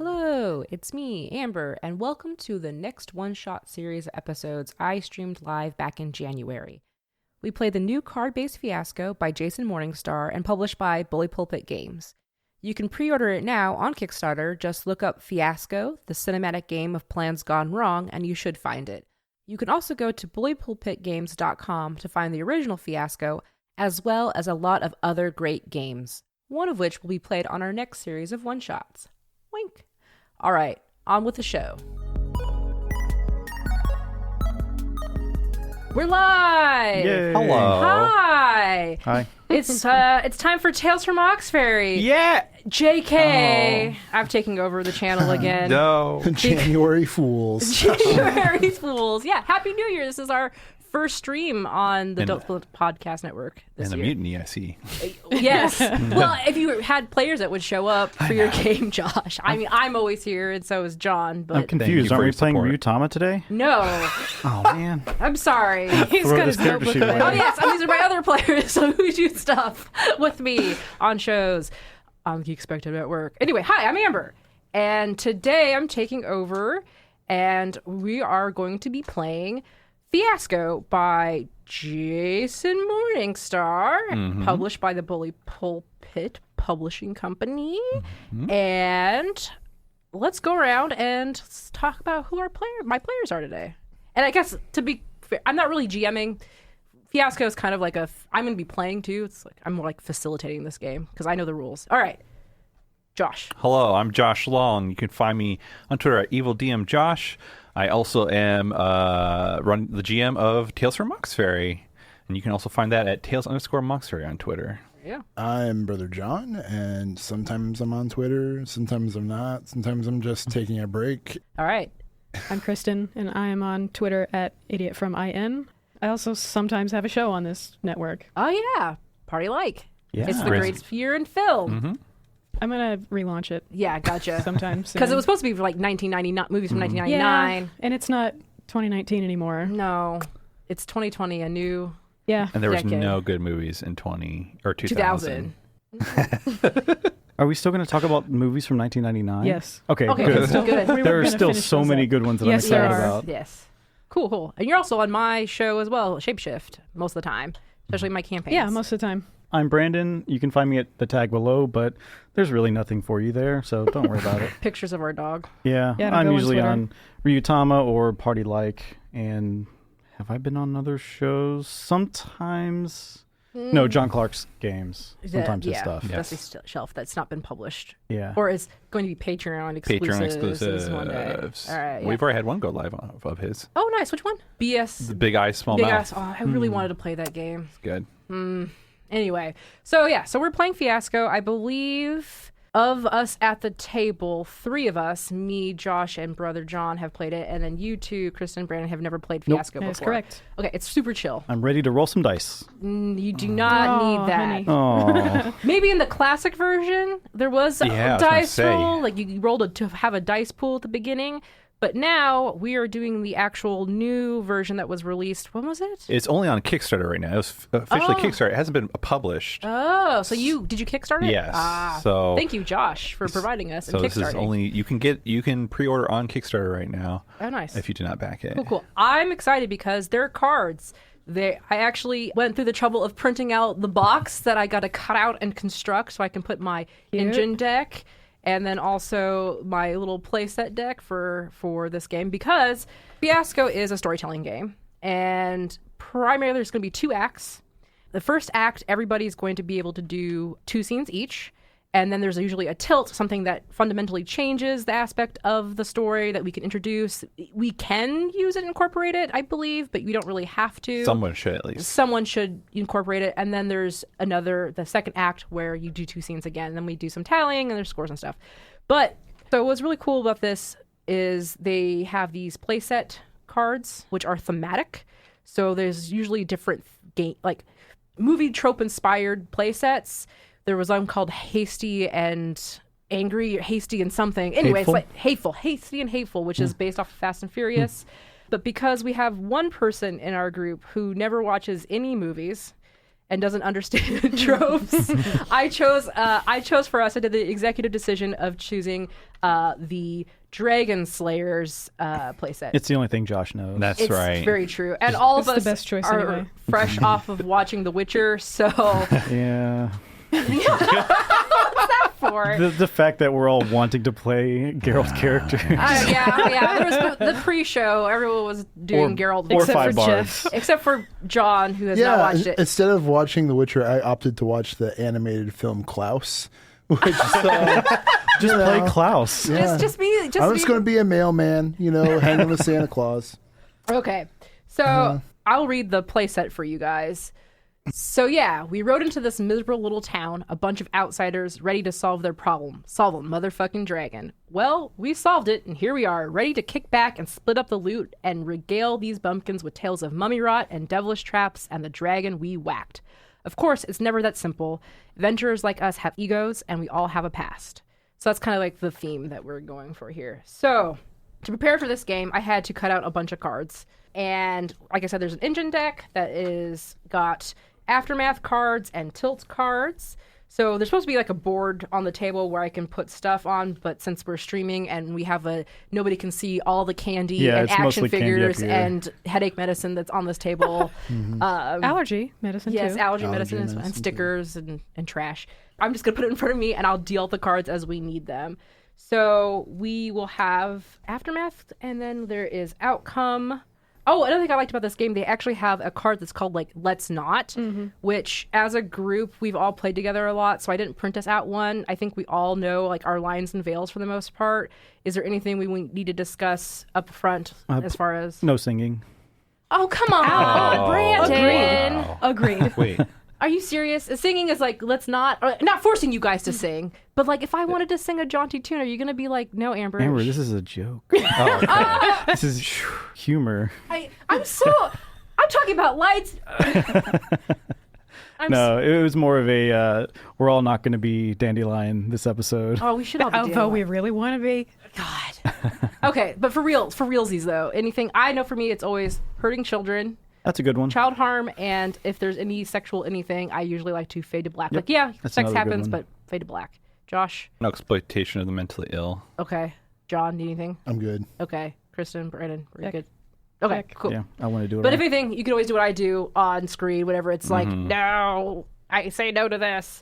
Hello, it's me, Amber, and welcome to the next one-shot series of episodes I streamed live back in January. We play the new card-based Fiasco by Jason Morningstar and published by Bully Pulpit Games. You can pre-order it now on Kickstarter. Just look up Fiasco, the cinematic game of plans gone wrong, and you should find it. You can also go to bullypulpitgames.com to find the original Fiasco, as well as a lot of other great games, one of which will be played on our next series of one-shots. Wink. All right, on with the show. We're live! Yay. Hello. Hi! Hi. It's time for Tales from Oxfairy. Yeah. JK! I'm taking over the channel again. No. January Fools. January Fools. Yeah, Happy New Year. This is our first stream on the Don't Split Podcast Network this And year. a mutiny, I see. Yes. Well, if you had players that would show up for your game, Josh. I mean, I'm always here, and so is John. I'm But Thank you confused. for Aren't we your playing support. Ryutama today? no, Oh, man. I'm sorry. He's got his notebook away. Oh yes, and these are my other players who do stuff with me on shows on Geek Spectrum at work. Anyway, hi, I'm Amber, and today I'm taking over, and we are going to be playing Fiasco by Jason Morningstar, published by the Bully Pulpit Publishing Company, and let's go around and talk about who my players are today. And I guess to be fair, I'm not really GMing. Fiasco is kind of like I'm going to be playing too. It's like I'm more like facilitating this game because I know the rules. All right, Josh. Hello, I'm Josh Long. You can find me on Twitter at EvilDMJosh. I also am run the GM of Tales from Moxferry. And you can also find that at Tales_Moxferry on Twitter. Yeah. I'm Brother John, and sometimes I'm on Twitter, sometimes I'm not, sometimes I'm just taking a break. All right. I'm Kristen, and I am on Twitter at idiotfromIN. I also sometimes have a show on this network. Oh yeah, Party Like. Yeah. It's the greatest year in film. I'm going to relaunch it Yeah, gotcha. sometime soon. Because it was supposed to be for like 1999 movies from 1999. Yeah, and it's not 2019 anymore. No, it's 2020, a new Yeah. And there was Decade. no good movies in 2000. 2000. Are we still going to talk about movies from 1999? Yes. Okay, Okay, good. good. Good. We were There are gonna still finish so those many up. good ones that Yes, I'm there excited are. about. Yes. Cool. And you're also on my show as well, Shapeshift, most of the time, especially my campaigns. Yeah, most of the time. I'm Brandon. You can find me at the tag below, but there's really nothing for you there, so don't worry about it. Pictures of our dog. Yeah, Yeah, don't I'm go on usually Twitter. on Ryutama or Party Like, and have I been on other shows? Sometimes. No, John Clark's games. Sometimes his stuff. Yeah. That's the shelf that's not been published. Yeah. Or is going to be Patreon Patreon exclusives one day. exclusives. All right. We've Yeah. already had one go live of his. Oh, nice. Which one? BS. The Big Eyes, Small Big Mouth. Ass. Oh, I really wanted to play that game. It's good. Anyway, so we're playing Fiasco. I believe of us at the table, 3 of us, me, Josh, and Brother John, have played it, and then you two, Kristen and Brandon, have never played Fiasco That is before. correct. Okay, it's super chill. I'm ready to roll some dice. You do not Oh, need that. honey. Oh. Maybe in the classic version, there was a Yeah, I was gonna dice say. roll. Like you rolled to have a dice pool at the beginning. But now we are doing the actual new version that was released. When was it? It's only on Kickstarter right now. It was officially Kickstarter. It hasn't been published. Oh, so did you kickstart it? Yes. Ah, So thank you, Josh, for providing us So and this is kickstarting. only you can pre-order on Kickstarter right now Oh, nice. if you do not back it. Cool. I'm excited because they're cards. I actually went through the trouble of printing out the box that I got to cut out and construct so I can put my engine deck and then also my little playset deck for this game because Fiasco is a storytelling game. And primarily there's going to be 2 acts. The first act, everybody's going to be able to do 2 scenes each. And then there's usually a tilt, something that fundamentally changes the aspect of the story that we can introduce. We can use it and incorporate it, I believe, but we don't really have to. Someone should at least. Someone should incorporate it. And then there's the second act where you do 2 scenes again. And then we do some tallying and there's scores and stuff. But so what's really cool about this is they have these playset cards, which are thematic. So there's usually different like movie trope inspired playsets. There was one called Hasty and Angry, Hasty and something. Anyway, Hateful? It's like Hasty and Hateful, which is based off of Fast and Furious. But because we have one person in our group who never watches any movies and doesn't understand tropes. I chose for us. I did the executive decision of choosing the Dragon Slayers playset. It's the only thing Josh knows. That's It's right. very true, and all of It's us the best choice are anyway. fresh off of watching The Witcher. So Yeah. for The fact that we're all wanting to play Geralt's character. yeah. There was the pre-show. Everyone was doing Geralt, or Except five for bars. Jeff. except for John, who has not watched it. Instead of watching The Witcher, I opted to watch the animated film Klaus, which Just play Klaus. yeah. Just be. I was going to be a mailman, hanging with Santa Claus. Okay, so I'll read the playset for you guys. So yeah, we rode into this miserable little town, a bunch of outsiders ready to solve their problem. Solve a motherfucking dragon. Well, we solved it, and here we are, ready to kick back and split up the loot and regale these bumpkins with tales of mummy rot and devilish traps and the dragon we whacked. Of course, it's never that simple. Adventurers like us have egos, and we all have a past. So that's kind of like the theme that we're going for here. So, to prepare for this game, I had to cut out a bunch of cards. And like I said, there's an engine deck that is got Aftermath cards and Tilt cards. So there's supposed to be like a board on the table where I can put stuff on, but since we're streaming and we have nobody can see all the candy Yeah, and it's action mostly candy up figures here. and headache medicine that's on this table. Allergy medicine Yes, too. allergy Allergy medicine medicine, and stickers and trash. I'm just going to put it in front of me and I'll deal the cards as we need them. So we will have Aftermath and then there is Outcome. Oh, another thing I liked about this game, they actually have a card that's called like Let's Not, which as a group, we've all played together a lot. So I didn't print us out one. I think we all know like our lines and veils for the most part. Is there anything we need to discuss up front as far as... No singing. Oh, come on, Oh, Brandon. wow. Agreed. Wait. Are you serious? Singing is like, let's not forcing you guys to sing, but like if I wanted to sing a jaunty tune, are you going to be like, no, Amber? Amber, this is a joke. Oh, okay. This is humor. I'm talking about lights. No, it was more of a, we're all not going to be Dandelion this episode. Oh, we should all be Although we really want to be. God. Okay, but for realsies though, anything I know for me, it's always hurting children, That's a good one. child harm, and if there's any sexual anything, I usually like to fade to black. Yep. Like, yeah, That's sex another good happens, one. but fade to black. Josh, No exploitation of the mentally ill. okay. John, need anything? I'm good. Okay. Kristen, Brandon, we're Check. good. Okay, Check. cool. Yeah, I want to do it. But all. if anything, you can always do what I do on screen, whatever. It's like, no, I say no to this.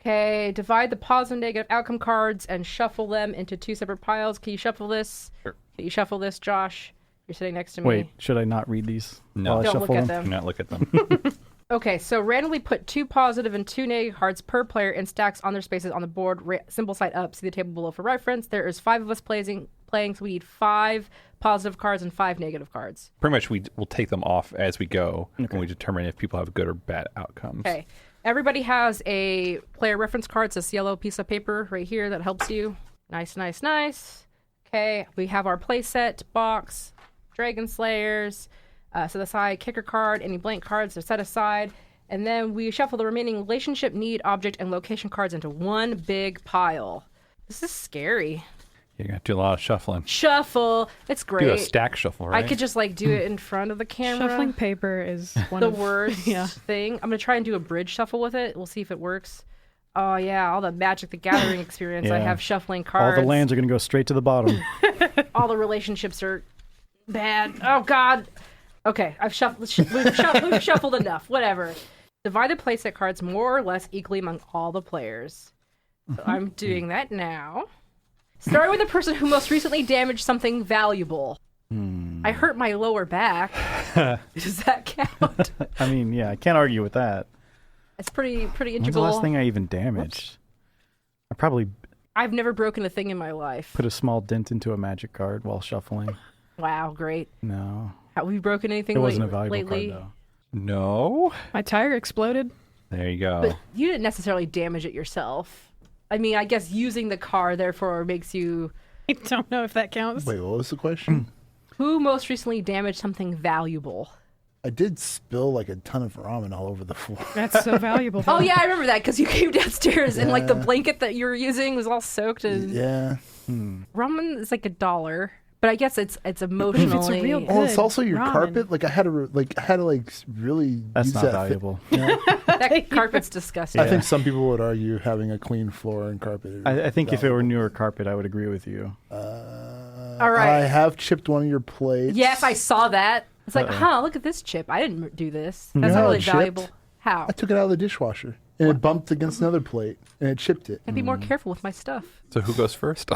Okay, divide the positive and negative outcome cards and shuffle them into two separate piles. Can you shuffle this? Sure. Can you shuffle this, Josh? You're sitting next to me. Wait, should I not read these? No. while I Don't shuffle look at them? Do them. not look at them. Okay, so randomly put 2 positive and 2 negative cards per player in stacks on their spaces on the board, symbol side up. See the table below for reference. There is 5 of us playing, so we need 5 positive cards and 5 negative cards. Pretty much we'll take them off as we go when we determine if people have good or bad outcomes. Okay. Everybody has a player reference card. It's this yellow piece of paper right here that helps you. Nice, nice, nice. Okay, we have our playset box, Dragon Slayers, set aside kicker card, any blank cards are set aside, and then we shuffle the remaining relationship, need, object, and location cards into one big pile. This is scary. You're going to do a lot of shuffling. Shuffle. It's great. Do a stack shuffle, right? I could just like do it in front of the camera. Shuffling paper is one The of worst Yeah. thing. I'm gonna try and do a bridge shuffle with it. We'll see if it works. Oh yeah, all the Magic the Gathering experience. I Yeah. have shuffling All cards. the lands are going to go straight to the bottom. All the relationships are bad. Oh god. Okay, I've shuffled. We've shuffled enough. Whatever. Divide the playset cards more or less equally among all the players. So I'm doing that now. Starting with the person who most recently damaged something valuable. I hurt my lower back. Does that count? I mean, yeah, I can't argue with that. It's pretty When's the integral. last thing I even damaged? I probably I've never broken a thing in my life. put a small dent into a magic card while shuffling. Wow, great. No, Have we broken anything it wasn't a valuable lately? card, though. No. My tire exploded. There you go. But you didn't necessarily damage it yourself. I mean, I guess using the car therefore makes you... I don't know if that counts. Wait, what was the question? Who most recently damaged something valuable? I did spill like a ton of ramen all over the floor. That's so valuable. Oh, yeah, I remember that because you came downstairs and like the blanket that you were using was all soaked in Yeah. ramen is like $1, But I guess it's emotionally. It's a real Well, it's good also your ramen. carpet. Like I had to really. That's use not that valuable. That carpet's disgusting. I think some people would argue having a clean floor and carpet. I think if it were newer carpet, I would agree with you. All right. I have chipped one of your plates. Yes, I saw that. It's like, look at this chip. I didn't do this. That's know not how really it chipped? valuable. How? I took it out of the dishwasher and it bumped against another plate and it chipped it. I'd be more careful with my stuff. So who goes first?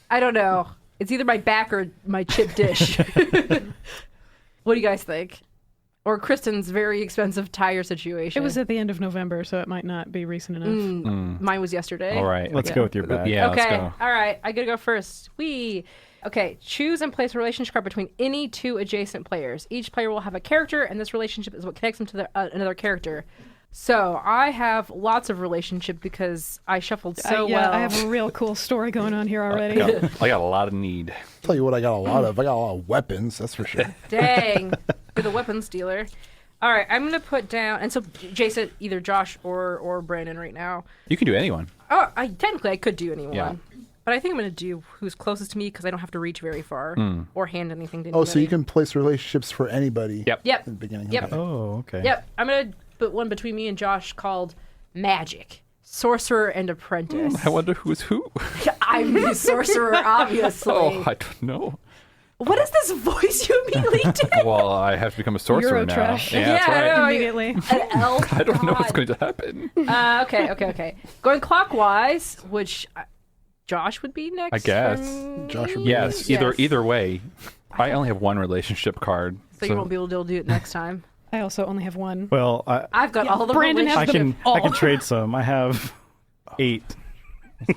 I don't know. It's either my back or my chip dish. What do you guys think? Or Kristen's very expensive tire situation. It was at the end of November, so it might not be recent enough. Mine was yesterday. All right. Let's go with your bag. Yeah, Okay. let's go. All right. I gotta go first. Okay. Choose and place a relationship card between any two adjacent players. Each player will have a character, and this relationship is what connects them to another character. So I have lots of relationship because I shuffled so well. I have a real cool story going on here already. I got a lot of need. Tell you what, I got a lot of. I got a lot of weapons. That's for sure. Dang. You're the weapons dealer. All right. I'm going to put down. And so, Jason, either Josh or Brandon right now. You can do anyone. Oh, technically, I could do anyone. Yeah. But I think I'm going to do who's closest to me because I don't have to reach very far or hand anything to Oh, anybody. so you can place relationships for anybody. Yep. Yep. In the beginning. Yep. Okay. Oh, okay. Yep. I'm going to put one between me and Josh called Magic. Sorcerer and Apprentice. I wonder who's who. I'm the sorcerer, obviously. Oh, I don't know. What is this voice you immediately did? Well, I have to become a sorcerer now. Eurotrash. Yeah, that's Yeah, I right. know. Immediately. An elf? I don't know what's God. going to happen. Okay. Going clockwise, which Josh would be next. I guess. from Josh would me? be Yes, either way. I only have one relationship card. So you won't be able to do it next time. I also only have one. Well, I've got all the Brandon has I relationships. can I can trade some. I have 8.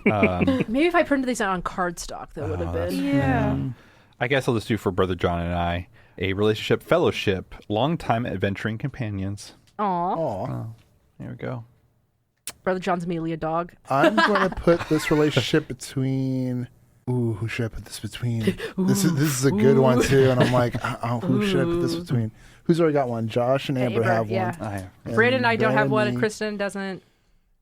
Maybe if I printed these out on cardstock, that would have been. Yeah. I guess I'll just do for Brother John and I a relationship fellowship, longtime adventuring companions. Aw. Aw. There we go. Brother John's immediately a dog. I'm going to put this relationship between. Ooh, who should I put this between? This is a good one too, and I'm like, who should I put this between? Who's already got one? Josh and Amber have yeah. one. I have. Brandon and I don't have one, and Brandon- Kristen doesn't.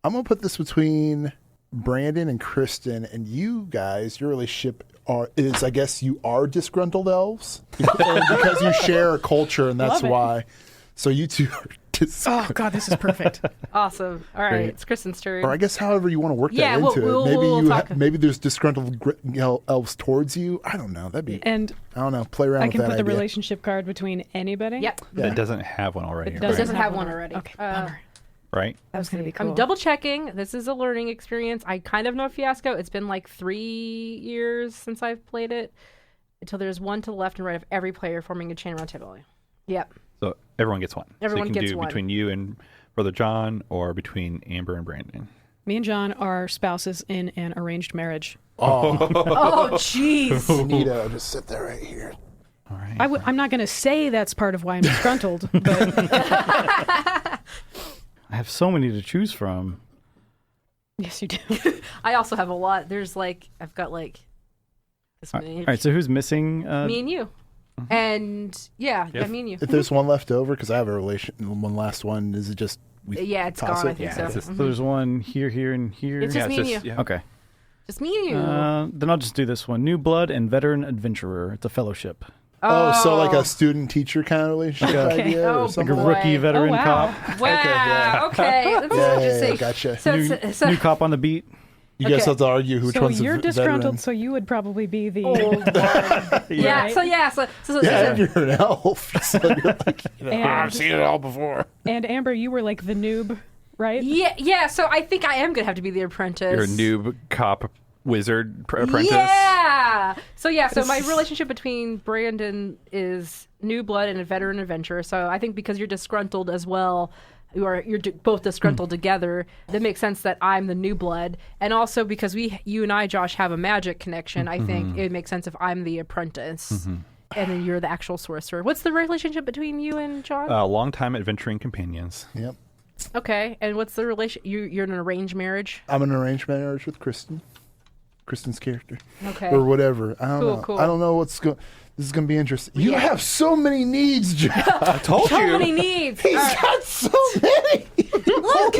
I'm gonna put this between Brandon and Kristen, and you guys. Your relationship is, I guess, you are disgruntled elves because you share a culture, and that's Love it. why. So you two are Oh God, this is perfect. Awesome. All right, Great. it's Kristen's turn. Or I guess however you want to work Yeah, that we'll- into we'll- it. Maybe we'll talk. maybe there's disgruntled elves towards you. I don't know. That'd be. And I don't know. Play around I with can that put the idea. relationship card between anybody. Yep. Yeah. It doesn't have one already, It It doesn't doesn't have have one one. already. Okay, bummer. right? That was going to be cool. I'm double checking. This is a learning experience. I kind of know Fiasco. It's been like 3 years since I've played it. Until there's one to the left and right of every player forming a chain around table. Yep. So everyone gets one. Everyone so you can gets do one. between you and Brother John or between Amber and Brandon. Me and John are spouses in an arranged marriage. Oh, jeez. Nito, just sit there right here. All right. I'm not going to say that's part of why I'm disgruntled, but I have so many to choose from. yes, you do. I also have a lot. I've got like this All many. right, so who's missing? Me and you. And yeah, me and you. If there's one left over, because I have one last one, is it just Yeah, it's toss gone. I it? think Yeah, so. it's just- So there's one here, and here. It's just me and you. Yeah. Okay. Just me and you. Then I'll just do this one. New blood and veteran adventurer. It's a fellowship. so like a student-teacher kind of relationship Okay. idea Oh, or Like something? a boy. rookie veteran Oh, wow. cop. Wow. yeah. Okay. That's Yeah, interesting. gotcha. So, New, so new cop on the beat. You guys okay. have to argue which So one's you're a disgruntled, veteran. so you would probably be the old one. Yeah. Right. So Yeah, and you're an elf. So you're like, and, it all before. and Amber, you were like the noob, right? yeah. So I think I am gonna have to be the apprentice. You're a noob cop wizard apprentice. Yeah. So my relationship between Brandon is new blood and a veteran adventurer. So I think because you're disgruntled as well, you're both disgruntled together. That makes sense that I'm the new blood, and also because you and I, Josh, have a magic connection. I think it makes sense if I'm the apprentice. And then you're the actual sorcerer. What's the relationship between you and John? Longtime adventuring companions. Yep. Okay, and what's the relation? You're in an arranged marriage. I'm in an arranged marriage with Kristen. Kristen's character. Okay. Or whatever. I don't know. Cool. I don't know what's going. This is going to be interesting. You have so many needs, John. I told So many needs. He's All right. got so this many. Look,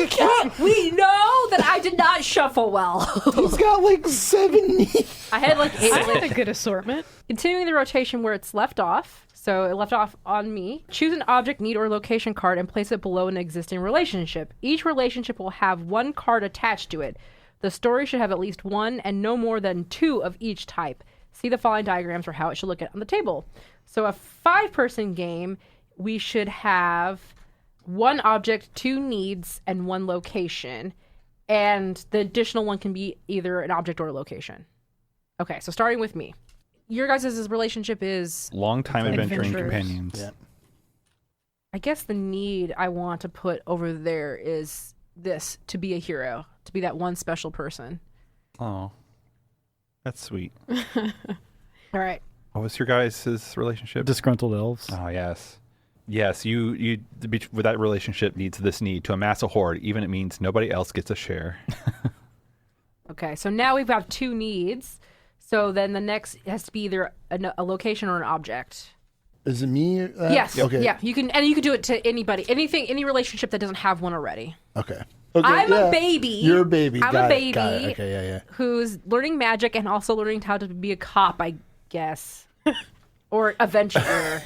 we know that I did not shuffle well. He's got like 70. I had like 8 I had a good assortment. Continuing the rotation where it's left off, so it left off on me. Choose an object, need, or location card and place it below an existing relationship. Each relationship will have 1 card attached to it. The story should have at least 1 and no more than 2 of each type. See the following diagrams for how it should look on the table. So a 5-person game, we should have 1 object, 2 needs, and 1 location. And the additional one can be either an object or a location. Okay, so starting with me. Your guys' relationship is... Long-time adventuring Adventurers. companions. Yeah. I guess the need I want to put over there is this, to be a hero. To be that one special person. Oh, that's sweet. All right. What was your guys' relationship? Disgruntled elves. Oh, yes. Yes, you with that relationship needs this need to amass a hoard, even it means nobody else gets a share. Okay, so now we've got 2 needs. So then the next has to be either a location or an object. Is it me? Yes. Okay. Yeah, you can do it to anybody. Any relationship that doesn't have one already. Okay. I'm yeah. a baby. You're a baby. I'm Got a it, baby. got it. Okay, yeah. Who's learning magic and also learning how to be a cop, I guess. Or adventurer.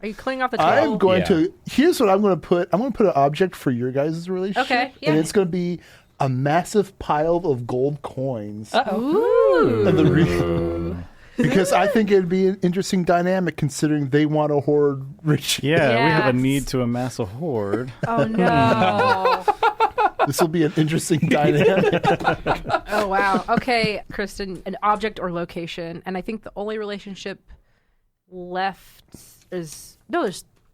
Are you clearing off the table? I'm going Yeah. to. Here's what I'm going to put. I'm going to put an object for your guys' relationship. Okay, yeah. And it's going to be a massive pile of gold coins. Ooh. And the because I think it'd be an interesting dynamic considering they want to hoard rich. Yeah, we have a Yes. need to amass a hoard. Oh, no. This will be an interesting dynamic. Oh, wow. Okay, Kristen, an object or location. And I think the only relationship left is... No,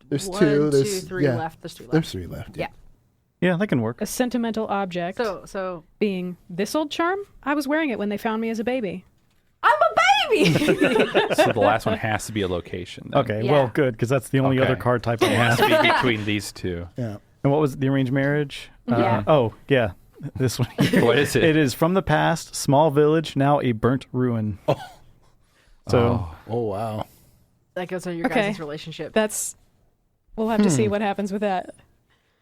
There's 1, 2. 2, There's 3 yeah. left. There's 3 left. There's 3 left. Yeah. Yeah, that can work. A sentimental object So being this old charm. I was wearing it when they found me as a baby. I'm a baby! So the last one has to be a location. Then. Okay, Yeah. well, good, because that's the only Okay. other card type I It has have. to be between these two. Yeah. And what was the arranged marriage? Yeah. Oh, yeah. This one. What is it? It is from the past, small village, now a burnt ruin. So, Oh wow. That goes on your Okay. guys' relationship. We'll have to see what happens with that.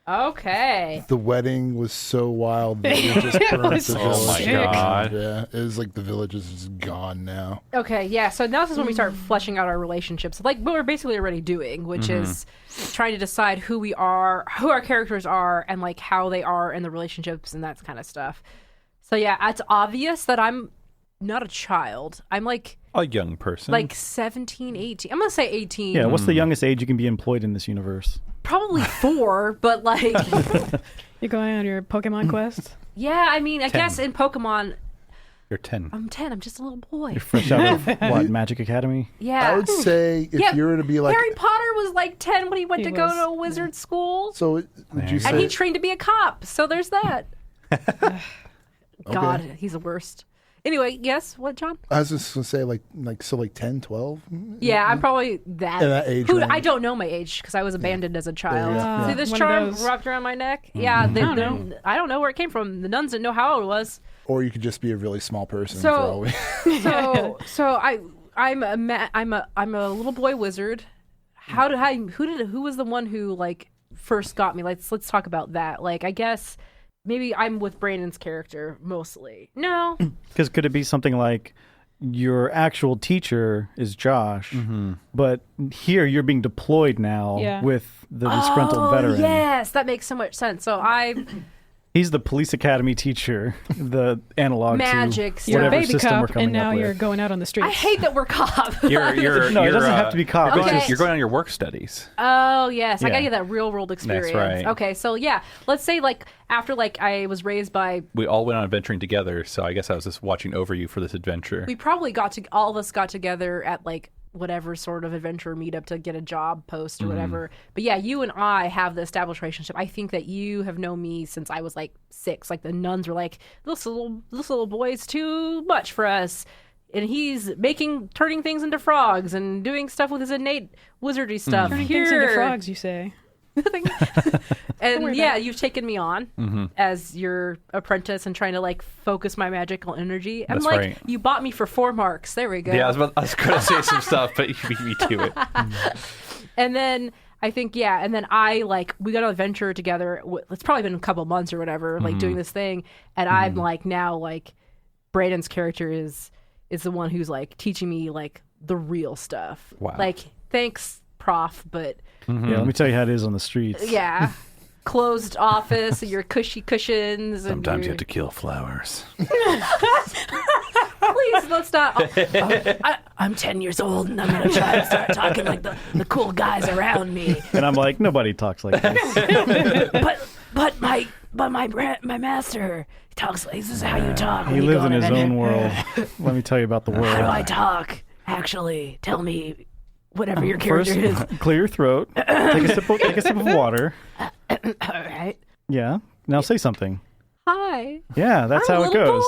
Okay. The wedding was so wild that it just burnt was the so village. Oh my sick. God. Yeah, it was like the village is just gone now. Okay, yeah. So now this is when we start fleshing out our relationships, like what we're basically already doing, which is trying to decide who we are, who our characters are, and like how they are in the relationships and that kind of stuff. So yeah, it's obvious that I'm not a child. I'm like A young person. 17, 18. I'm gonna say 18. yeah, what's the youngest age you can be employed in this universe? Probably 4, but like You're going on your Pokemon quest? yeah. I mean, I 10. guess in Pokemon, You're 10. I'm 10. I'm just a little boy. You're fresh out of, what, Magic Academy? Yeah. I would say if Yeah, you were to be like, Harry Potter was like 10 when he went He to go was. to a wizard school. so would you And say? And he trained to be a cop, so there's that. God, he's the worst. Anyway, yes, what, John? I was just gonna say like 10, 12. Yeah, I'm probably that. In that age Who, range. I don't know my age because I was abandoned as a child. Yeah. See this One of charm those. wrapped around my neck? Yeah, I don't know where it came from. The nuns didn't know how old it was. Or you could just be a really small person. So- for all we... So I'm a little boy wizard. Who was the one who like first got me? Let's talk about that. Like I guess maybe I'm with Brandon's character mostly. No. Because could it be something like your actual teacher is Josh, but here you're being deployed now Yeah. with the disgruntled veteran? Yes, that makes so much sense. So He's the police academy teacher, the analog magic to stuff. You're a whatever baby system we're cop, coming and now up you're with. going out on the streets. I hate that we're cop. You're No, it doesn't have to be cop. You're going, Okay. you're going on your work studies. Oh yes, I Yeah. gotta get that real world experience. right. Okay, so yeah, let's say like after like I was raised by, We all went on adventuring together, so I guess I was just watching over you for this adventure. we probably all of us got together at like whatever sort of adventure meetup to get a job post or whatever. But yeah, you and I have the established relationship. I think that you have known me since I was like 6. Like the nuns were like, this little boy's too much for us. And he's turning things into frogs and doing stuff with his innate wizardry stuff. Turning things into frogs, you say. And yeah, you've taken me on as your apprentice and trying to like focus my magical energy. I'm That's like, right. you bought me for 4 marks. There we go. Yeah, I was going to say some stuff, but you beat me to it. And then I think, yeah. And then we got on an adventure together. It's probably been a couple months or whatever, like doing this thing. And I'm like, now, like, Brayden's character is the one who's like teaching me like the real stuff. Wow. Like, thanks, prof, but Yeah, let me tell you how it is on the streets. yeah. Closed office, your cushy cushions. Sometimes you have to kill flowers. Please, let's not. I'm 10 years old and I'm going to try and start talking like the cool guys around me. And I'm like, nobody talks like this. But my master talks like this is how you talk. when He you lives go in on his adventure. own world. Let me tell you about the world. How do I talk? Actually, tell me whatever your character First, is. clear your throat. Take a sip of water. All right. Yeah. Now say something. Hi. Yeah, that's I'm how a it little goes.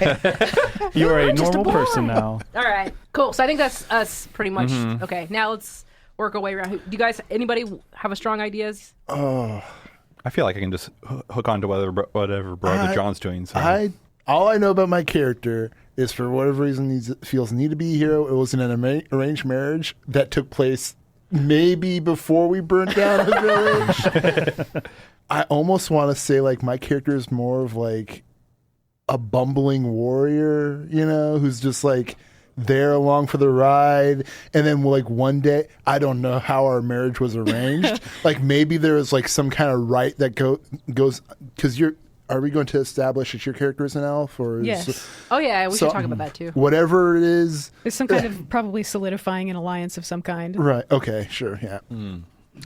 boy. You are a I'm just a normal boy. person now. All right. Cool. So I think that's us pretty much. Okay. Now let's work our way around. Do you guys, anybody have a strong ideas? Oh, I feel like I can just hook on to whatever Brother John's doing. So. all I know about my character is for whatever reason he feels need to be a hero. It was in an arranged marriage that took place maybe before we burnt down the village. I almost want to say like my character is more of like a bumbling warrior, who's just like there along for the ride. And then like one day, I don't know how our marriage was arranged. Like maybe there is like some kind of rite that goes because are we going to establish that your character is an elf or is, Yes. Oh yeah, we should talk about that too. whatever it is? It's some kind of probably solidifying an alliance of some kind. Right. Okay. Sure. Yeah.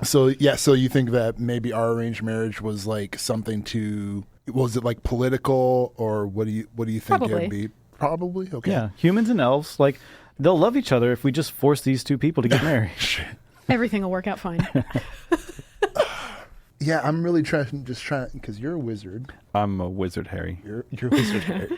So you think that maybe our arranged marriage was like something was it like political or what do you think Probably. it would be? Probably. Okay. Yeah, humans and elves, like, they'll love each other if we just force these two people to get married. Everything will work out fine. Yeah, I'm really trying because you're a wizard. I'm a wizard, Harry. You're a wizard. Harry.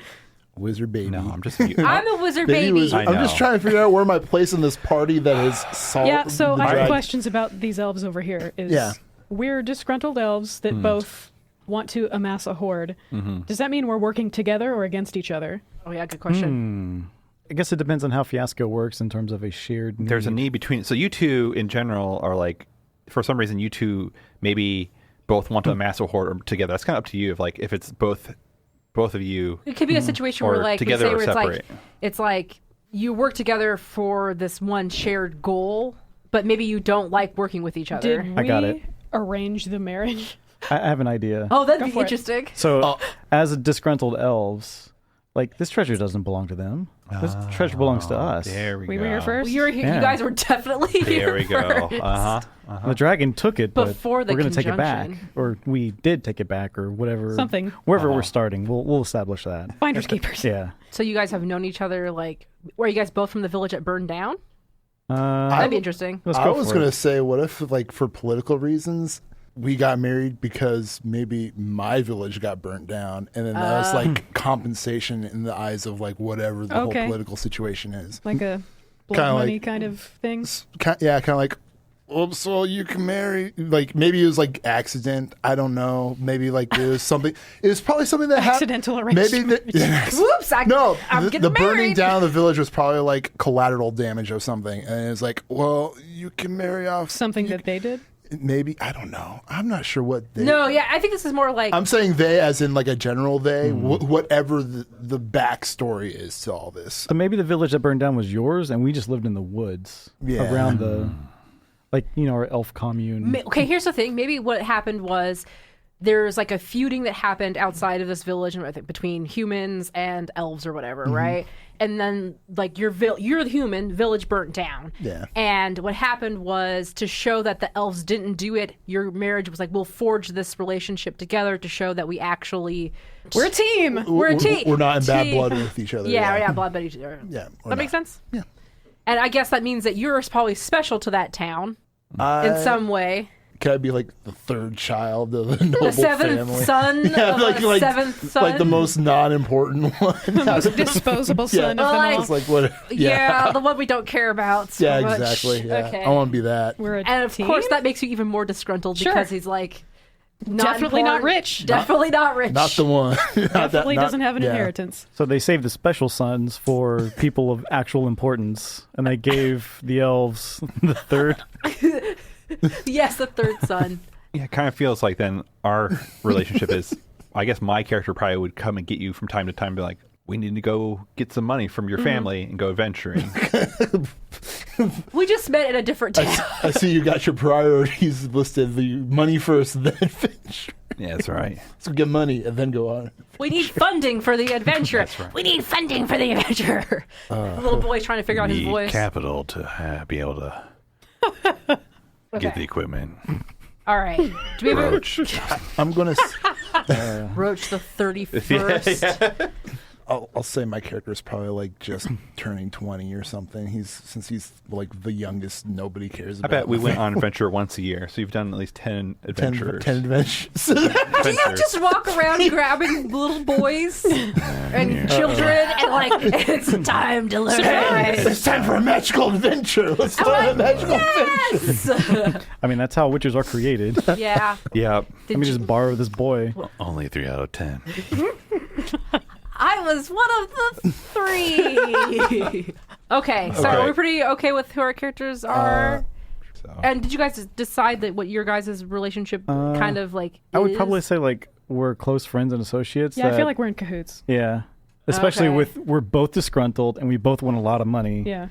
Wizard baby. No, I'm just. I'm a wizard Baby baby. wizard. I I'm know. just trying to figure out where my place in this party that is Yeah, so I have drag- questions about these elves over here. Yeah. We're disgruntled elves that both want to amass a horde. Does that mean we're working together or against each other? Oh yeah, good question. I guess it depends on how Fiasco works in terms of a shared need. There's a need between. So you two, in general, are like, for some reason, you two maybe both want to amass a horde together. That's kind of up to you. If it's both of you. It could be a situation Or where like we together say or where separate. it's like you work together for this one shared goal, but maybe you don't like working with each other. Did I got we it. arrange the marriage? I have an idea. Oh, that'd Go be for it. interesting. So, as disgruntled elves, like, this treasure doesn't belong to them. This treasure belongs to us. There we We go. were here first. You Yeah. guys were definitely There here we go. first. The dragon took it, but Before the we're going to take it back. conjunction. Or we did take it back, or whatever. Something. Wherever we're starting, we'll establish that. Finders keepers. Yeah. So you guys have known each other like were you guys both from the village that burned down? Uh, That'd be interesting. let's I go was for going to it. say, what if, like, for political reasons, we got married because maybe my village got burnt down, and then that was like compensation in the eyes of like whatever the whole Okay. political situation is. Like a blood Kinda money like- kind of thing. Kind of like, well, so you can marry. Like maybe it was like accident. I don't know. Maybe like it was something. It was probably something that happened. Accidental Maybe arrangement. Whoops! I'm getting the burning married. down of the village was probably like collateral damage of something, and it's like, well, you can marry off Something you- that they did. maybe I don't know. I'm not sure what they. No, yeah, I think this is more like I'm saying they, as in like a general they, whatever the backstory is to all this. So maybe the village that burned down was yours, and we just lived in the woods Yeah. around the, like, our elf commune. okay, here's the thing. Maybe what happened was there's like a feuding that happened outside of this village, I think between humans and elves or whatever, right? And then like you're the human village burnt down. Yeah. And what happened was to show that the elves didn't do it. Your marriage was like we'll forge this relationship together to show that we actually We're a team. we're a team. We're not in bad Team. blood with each other. Yeah, blood buddies. Yeah, Yeah, we're that makes not. sense. Yeah. And I guess that means that you're probably special to that town in some way. Can I be like the third child of a noble The seventh family? son Yeah, of a seventh son. like the most non-important one. The most disposable son of them Well, all. It's like what? yeah, the one we don't care about so Yeah, much. exactly. Yeah. Okay. I want to be that. We're a And of team? course, that makes you even more disgruntled Sure. because he's like, Definitely not important. rich. Definitely not rich. Not the one. Definitely doesn't have an yeah. inheritance. So they saved the special sons for people of actual importance, and they gave the elves the third. Yes, the third son. Yeah, it kind of feels like then our relationship is, I guess my character probably would come and get you from time to time and be like, we need to go get some money from your family and go adventuring. We just met in a different town. I see you got your priorities listed. The money first, then adventure. Yeah, that's right. So get money and then go on. We need funding for the adventure. That's right. We need funding for the adventure. The little boy's trying to figure out his Need voice. capital to be able to get the equipment. All right. Do we have Roach. I'm gonna. Roach the 31st? I'll say my character is probably like just turning 20 or something. Since he's like the youngest, nobody cares I about. bet we went on adventure once a year, so you've done at least 10 adventures. 10 adventures. Do you just walk around grabbing little boys and children and like, it's time to learn? It's time for a magical adventure. Let's start a magical adventure. Yes! I mean, that's how witches are created. Yeah. Yeah. Let me just borrow this boy. Only 3 out of 10. I was one of the 3. Okay, so Okay. we're pretty okay with who our characters are. So. And did you guys decide that what your guys' relationship kind of like I would is? probably say like we're close friends and associates. Yeah, I that- feel like we're in cahoots. Yeah. Especially Okay. we're both disgruntled and we both want a lot of money. Yeah.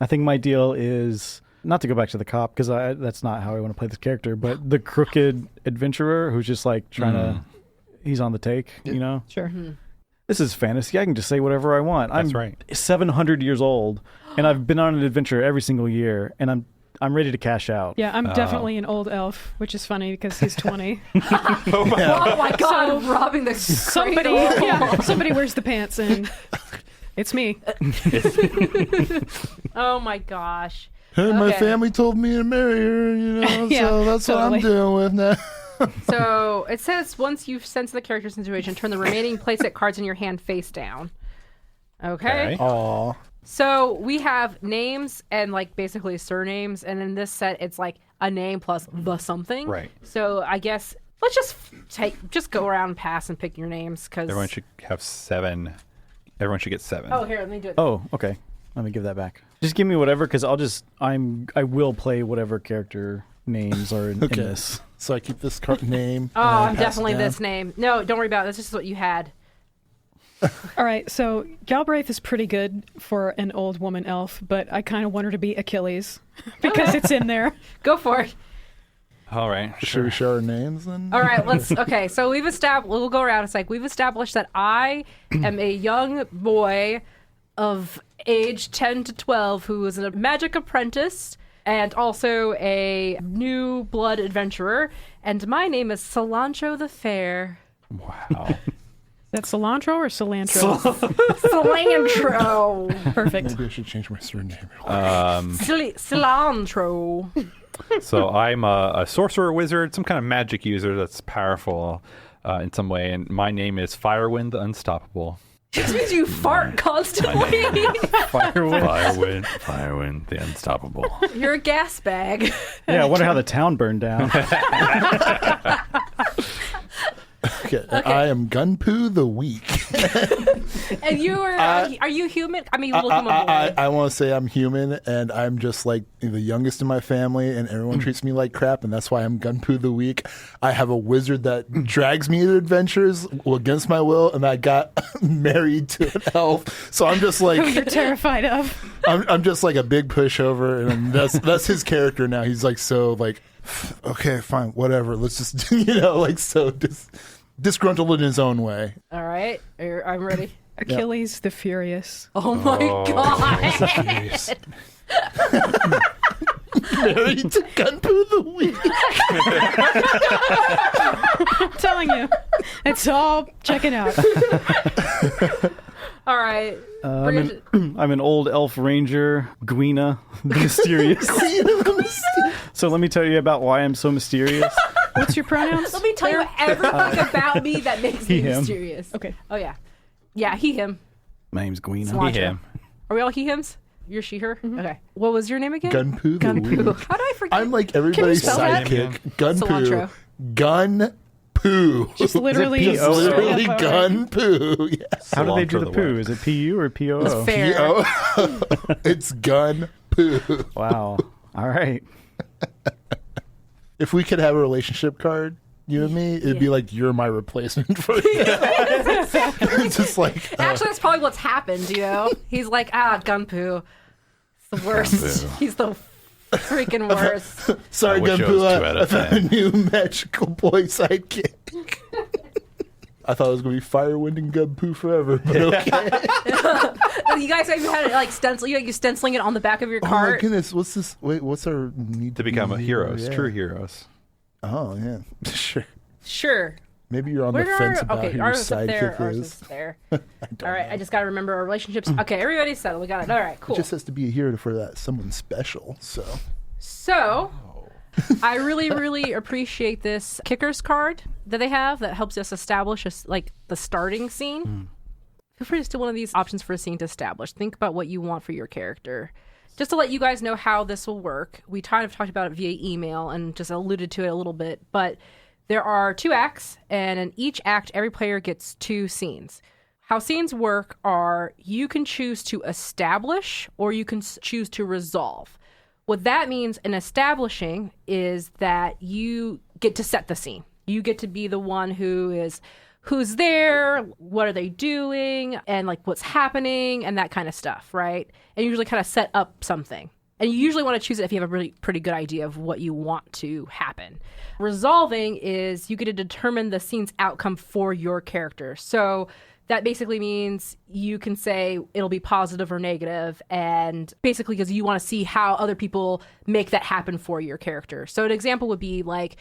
I think my deal is not to go back to the cop because that's not how I want to play this character, but the crooked adventurer who's just like trying to, he's on the take, you know? Sure. This is fantasy. I can just say whatever I want. That's I'm right. 700 years old and I've been on an adventure every single year and I'm ready to cash out. Yeah, I'm definitely an old elf, which is funny because he's 20. Oh my god, I'm robbing the somebody, cradle. yeah, somebody wears the pants, and it's me. Oh my gosh. Hey, my Okay. family told me to marry her, Yeah, so that's what I'm totally. dealing with now. So it says once you've sensed the character's situation, turn the remaining playset cards in your hand face down. Okay. Okay. Aw. So we have names and like basically surnames, and in this set it's like a name plus the something. Right. So I guess let's just go around and pass and pick your names because. Everyone should have 7. Everyone should get 7. Oh, here, let me do it. Oh, okay. Let me give that back. Just give me whatever because I will play whatever character names are in Okay. this. So I keep this name. Oh, and I I'm pass it definitely down. this name. No, don't worry about it. That's just what you had. All right, so Galbraith is pretty good for an old woman elf, but I kind of want her to be Achilles because it's in there. Go for it. All right. Should we share our names then? All right, okay, so we'll go around. It's like we've established that I am a young boy of age 10 to 12 who is a magic apprentice and also a new blood adventurer. And my name is Cilantro the Fair. Wow. Is that cilantro or cilantro? Cilantro. Perfect. Maybe I should change my surname. Cilantro. So I'm a sorcerer wizard, some kind of magic user that's powerful in some way, and my name is Firewind the Unstoppable. Just means you fart constantly. Firewind the Unstoppable. You're a gas bag. Yeah, I wonder how the town burned down. Okay. I am Gunpoo the Weak. And you are you human? I mean, we'll give him a boy. I want to say I'm human, and I'm just like the youngest in my family, and everyone treats me like crap, and that's why I'm Gunpoo the Weak. I have a wizard that drags me to adventures against my will, and I got married to an elf, so I'm just Who like you're terrified of. I'm just like a big pushover, and that's his character now. He's like so like, okay, fine, whatever. Let's just like so disgruntled in his own way. All right, I'm ready. Achilles the Furious. Oh my god. Married to Gunpoo the Weak. I'm telling you, it's all checking out. All right. I'm an old elf ranger, Gwina, the mysterious. So let me tell you about why I'm so mysterious. What's your pronouns? Let me tell you everything about me that makes me him. mysterious. Okay. Oh yeah. Yeah, he him. My name's Gwina. Cilantro. him. Are we all he hims? You're she her? Okay. What was your name again? Gunpoo the Gunpoo. Weak. How did I forget? I'm like everybody's spell that? sidekick. Gunpoo. Cilantro. gun poo. Just literally, P-O? Just literally F-O-O. gun poo. Yes. How do they do Cilantro the the poo? word. Is it PU or POO? Fair. P-O. It's gun poo. Wow. All right. If we could have a relationship card, you and me, it'd be like you're my replacement for you. It's just like Actually, that's probably what's happened, you know? He's like, gun poo. It's the worst. Gun poo. He's the freaking worst. sorry, I wish gun it was poo. 2 out I of found a 10. new magical boy sidekick. I thought it was gonna be Firewind and gun poo forever, but okay. You guys have had it like stencil. You stenciling it on the back of your Oh my cart. goodness, what's this? Wait, what's our need To become be heroes, Yeah. true heroes. Oh yeah, sure. Sure. Maybe you're on Where the are fence our, about okay, who your ours is up there. sidekick Ours is. is there. All right, I just got to remember our relationships. Okay, everybody's settled. We got it. All right, cool. It just has to be a hero for that someone special. So, I really, really appreciate this kickers card that they have that helps us establish like the starting scene. Feel free to steal one of these options for a scene to establish. Think about what you want for your character. Just to let you guys know how this will work, we kind of talked about it via email and just alluded to it a little bit, but there are 2 acts, and in each act, every player gets 2 scenes. How scenes work are you can choose to establish or you can choose to resolve. What that means in establishing is that you get to set the scene. You get to be the one who's there, what are they doing, and like what's happening, and that kind of stuff, right? And you usually kind of set up something. And you usually want to choose it if you have a really pretty good idea of what you want to happen. Resolving is you get to determine the scene's outcome for your character. So that basically means you can say it'll be positive or negative, and basically because you want to see how other people make that happen for your character. So an example would be like,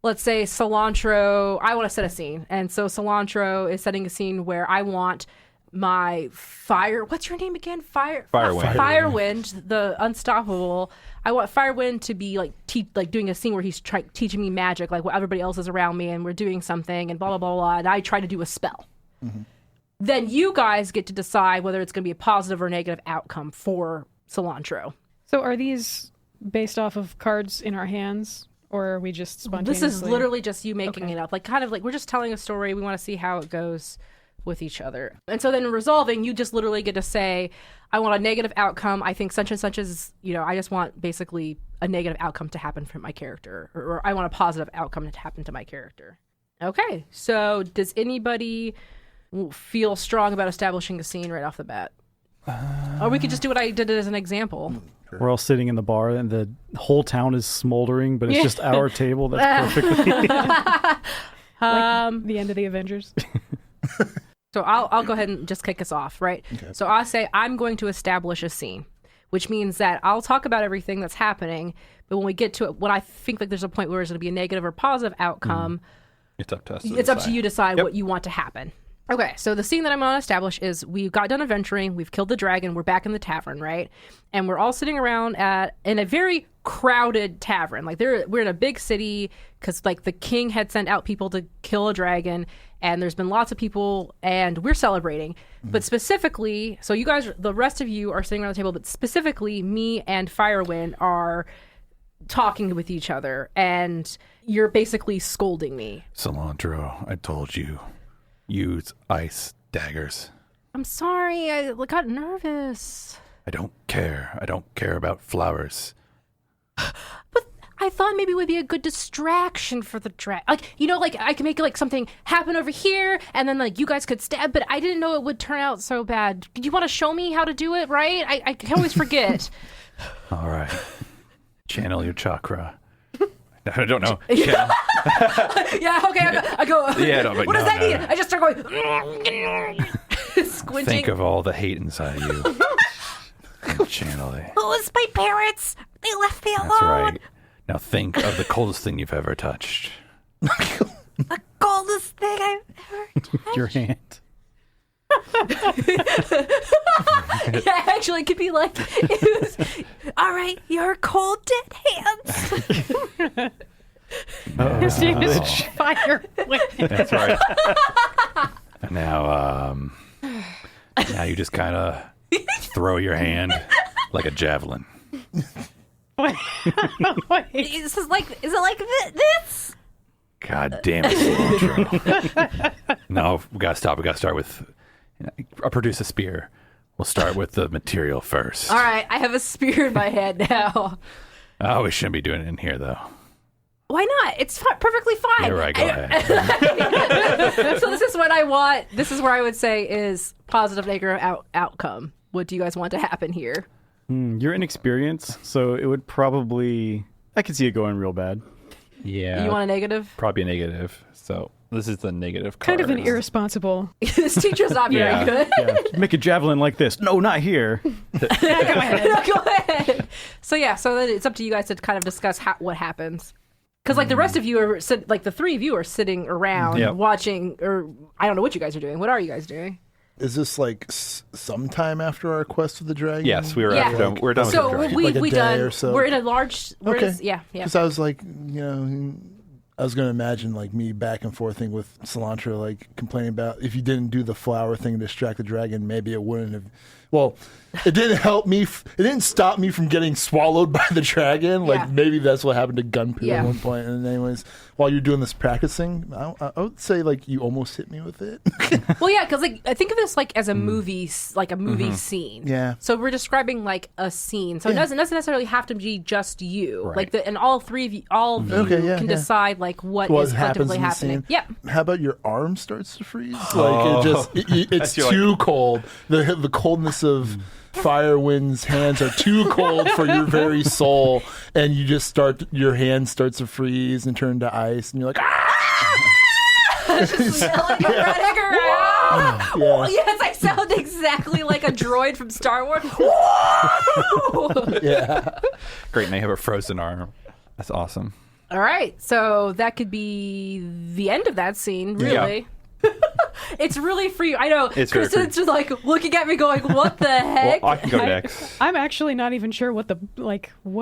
let's say Cilantro, I want to set a scene. And so Cilantro is setting a scene where I want my what's your name again? Firewind, the unstoppable. I want Firewind to be like doing a scene where he's teaching me magic, like what everybody else is around me and we're doing something and blah, blah, blah, blah. And I try to do a spell. Mm-hmm. Then you guys get to decide whether it's going to be a positive or negative outcome for Cilantro. So are these based off of cards in our hands, or are we just spontaneously? This is literally just you making it up. Like kind of like we're just telling a story. We want to see how it goes with each other. And so then in resolving, you just literally get to say, I want a negative outcome. I think such and such is, I just want basically a negative outcome to happen for my character, or I want a positive outcome to happen to my character. Okay, so does anybody feel strong about establishing a scene right off the bat? Or we could just do what I did as an example. We're all sitting in the bar and the whole town is smoldering, but it's just our table that's perfectly... Like the end of the Avengers. So I'll go ahead and just kick us off, right? Okay. So I say I'm going to establish a scene, which means that I'll talk about everything that's happening, but when we get to it, when I think like there's a point where it's going to be a negative or positive outcome, it's up to us. It's up to you to decide what you want to happen. Okay, so the scene that I'm going to establish is we got done adventuring, we've killed the dragon, we're back in the tavern, right? And we're all sitting around in a very crowded tavern. Like we're in a big city because like the king had sent out people to kill a dragon, and there's been lots of people, and we're celebrating. Mm-hmm. But specifically, so you guys, the rest of you are sitting around the table, but specifically me and Firewind are talking with each other, and you're basically scolding me. Cilantro, I told you. Use ice daggers. I'm sorry, I got nervous. I don't care. I don't care about flowers. But I thought maybe it would be a good distraction for the dragon. Like, I can make like something happen over here, and then like you guys could stab, but I didn't know it would turn out so bad. Do you want to show me how to do it, right? I can always forget. All right. Channel your chakra. I don't know. Channel. Yeah, okay, I go. Yeah, no, but what does that mean? no. I just start going, squinting. Think of all the hate inside you. And channel it. Oh, it's my parents. They left me alone. That's right. Now think of the coldest thing you've ever touched. The coldest thing I've ever touched. Your hand. Yeah, actually, it could be like, it was, all right, your cold dead hands. His name is Firewind. That's right. And now you just kind of throw your hand like a javelin. Wait. Is it like this? God damn it, cilantro. No, we gotta stop. We gotta start with. I'll produce a spear. We'll start with the material first. All right, I have a spear in my hand now. Oh, we shouldn't be doing it in here, though. Why not? It's perfectly fine. Yeah, right. Go ahead. So this is what I want. This is where I would say is positive, negative outcome. What do you guys want to happen here? You're inexperienced, so it would probably... I could see it going real bad. Yeah. You want a negative? Probably a negative. So this is the negative card. Kind of an irresponsible. This teacher's not very good. Yeah, make a javelin like this. No, not here. Go ahead. So then it's up to you guys to kind of discuss what happens. Because like the rest of you are, like the three of you are sitting around watching, or I don't know what you guys are doing. What are you guys doing? Is this like sometime after our quest with the dragon? Yes, we were done. We're done with the So dragon. we day done. or so? We're in a large. Okay. Yeah. Because I was like, I was going to imagine like me back and forthing with cilantro, like complaining about if you didn't do the flower thing to distract the dragon, maybe it wouldn't have. Well, it didn't help me. It didn't stop me from getting swallowed by the dragon. Like maybe that's what happened to Gunpoo at one point. And anyways, while you're doing this practicing, I would say like you almost hit me with it. Well, yeah, because like I think of this like as a movie, like a movie scene. Yeah. So we're describing like a scene. So it doesn't necessarily have to be just you. Right. Like and all three of you, can decide like what is happens collectively in the happening. scene. Yep. How about your arm starts to freeze? Like it's too cold. The coldness of Firewind's hands are too cold for your very soul, and you just your hand starts to freeze and turn to ice, and you're like, Like a red around. Oh, yes, I sound exactly like a droid from Star Wars. yeah. Great. Now you have a frozen arm. That's awesome. All right, so that could be the end of that scene, really. It's really free. I know. It's very Kristen's just like looking at me going, what the heck? Well, I can go next. I'm actually not even sure what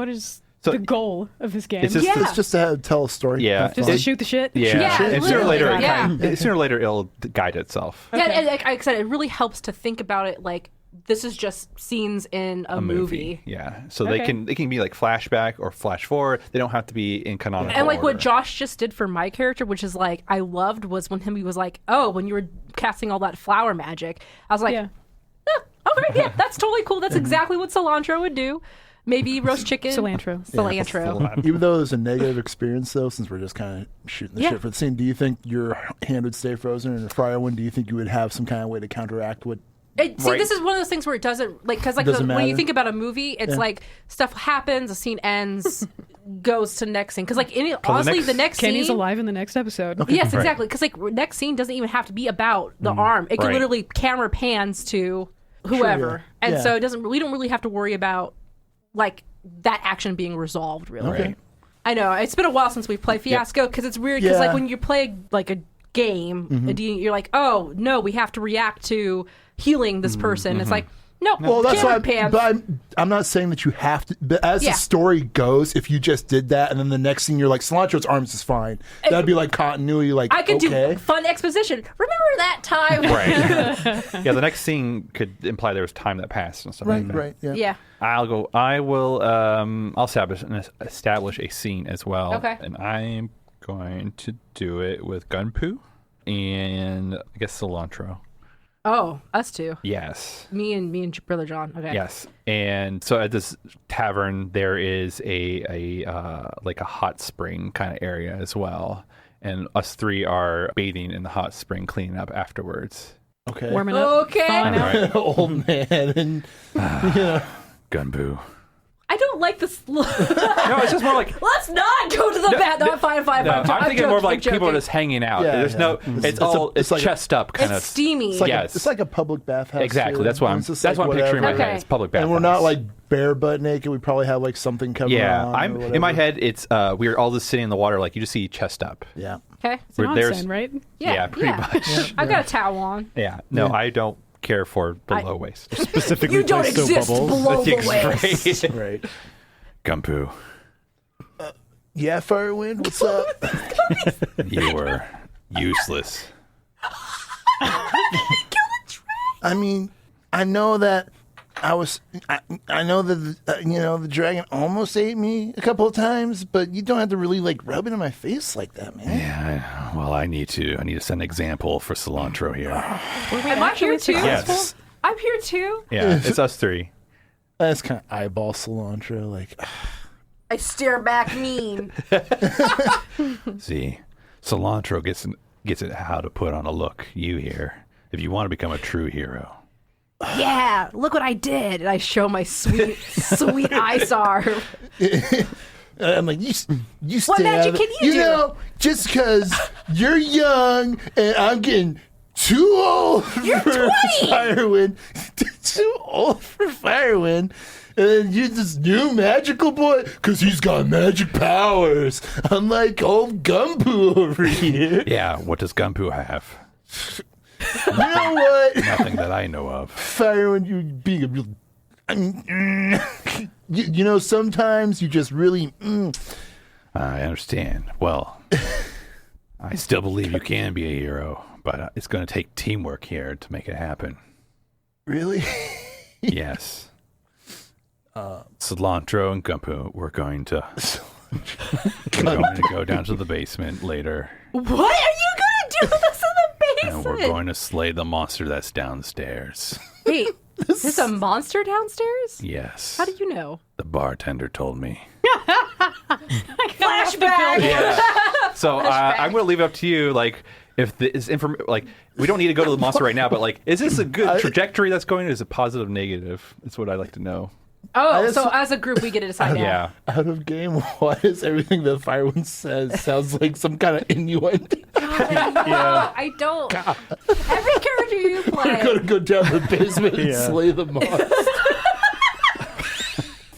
is the goal of this game. It's just, It's just to tell a story. Yeah. Just to shoot the shit? Yeah. And sooner or later, literally, sooner or later, it'll guide itself. Yeah, and like I said, it really helps to think about it like this is just scenes in a movie. Yeah. So they can be like flashback or flash forward. They don't have to be in canonical And like order. what Josh just did for my character, which is like I loved, was when he was like, "Oh, when you were casting all that flower magic," I was like, Yeah. "Okay, yeah, that's totally cool. That's exactly what cilantro would do. Maybe roast chicken, Cilantro. cilantro." Even though it was a negative experience, though, since we're just kind of shooting the shit for the scene, do you think your hand would stay frozen? And the Firewind, do you think you would have some kind of way to counteract what? This is one of those things where it doesn't like because like Doesn't when you matter. think about a movie, it's like stuff happens, a scene ends, goes to next scene. Because like honestly, the next Kenny's scene, alive in the next episode. yes, exactly. Because like next scene doesn't even have to be about the arm; it can literally camera pans to whoever, and so it doesn't. We don't really have to worry about like that action being resolved. Really, Okay. I know it's been a while since we played Fiasco because it's weird because like when you play like a game, you're like, oh no, we have to react to healing this person. It's like, no, Well, that's why. pans. But I'm not saying that you have to. But as the story goes, if you just did that, and then the next thing you're like, Cilantro's arms is fine. That'd be like continuity. Like I could okay. do fun exposition. Remember that time? Right. Yeah, the next scene could imply there was time that passed and stuff like that. Right. Yeah. Yeah. I will I'll establish a scene as well. Okay. And I'm going to do it with Gunpoo and I guess cilantro. Oh, us two. Yes. Me and Brother John. Okay. Yes. And so at this tavern there is a like a hot spring kind of area as well. And us three are bathing in the hot spring, cleaning up afterwards. Okay. Warming up. Okay. thawing out. Old man and Gunpoo. I don't like this. No, it's just more like Let's not go to the bath. No, fine. no, I'm thinking more of like people are just hanging out. Yeah, There's yeah. no. It's It's like a- chest up kind It's of. steamy. it's like Yes. it's like a public bathhouse. Exactly. here. That's what It's just that's like what I'm picturing in my whatever. head. It's public bath. And we're not like bare butt naked. We probably have like something coming Yeah, on. I'm or in my whatever. head. It's we're all just sitting in the water, like you just see chest up. Yeah. Okay. It's an There's- onsen, right? Yeah, pretty much. I've got a towel on. Yeah, no, I don't care for below waist. Specifically You don't placed soap exist bubbles. below the waist. Right. Gunpoo, Yeah, Firewind. What's up? you were useless. I mean, I know that I know that the dragon almost ate me a couple of times, but you don't have to really like rub it in my face like that, man. Yeah, well, I need to set an example for cilantro here. Am I here too? Yes. I'm here too. Yeah, it's us three. That's kind of eyeball cilantro, like. I stare back mean. See, cilantro gets it how to put on a look. You here, if you want to become a true hero. Yeah, look what I did. And I show my sweet eyesar. I'm like, you What magic can you do? know, just because you're young and I'm getting too old You're for 20. Firewind. Too old for Firewind. And then you're this new magical boy because he's got magic powers. Unlike old Gumpu over here. Yeah, what does Gunpoo have? You know what? Nothing that I know of. Firewind, you being a real. You know, sometimes you just really. I understand. Well, I still believe you can be a hero, but it's going to take teamwork here to make it happen. Really? Yes. Cilantro and Gumpo, we're going to go down to the basement later, What are you gonna do with us in the and basement? we're going to slay the monster that's downstairs. Wait, there's a monster downstairs? Yes. How do you know? The bartender told me. Flashback. So I'm going to leave it up to you. Like, if this like, we don't need to go to the monster right now, but like, is this a good trajectory that's going? Or is it positive, negative? That's what I'd like to know. Oh, so as a group, we get to decide now. Yeah. Out of game, why is everything that Firewind says sounds like some kind of innuendo? I don't. Every character you We're play. gonna go down the basement and Yeah. slay the monster.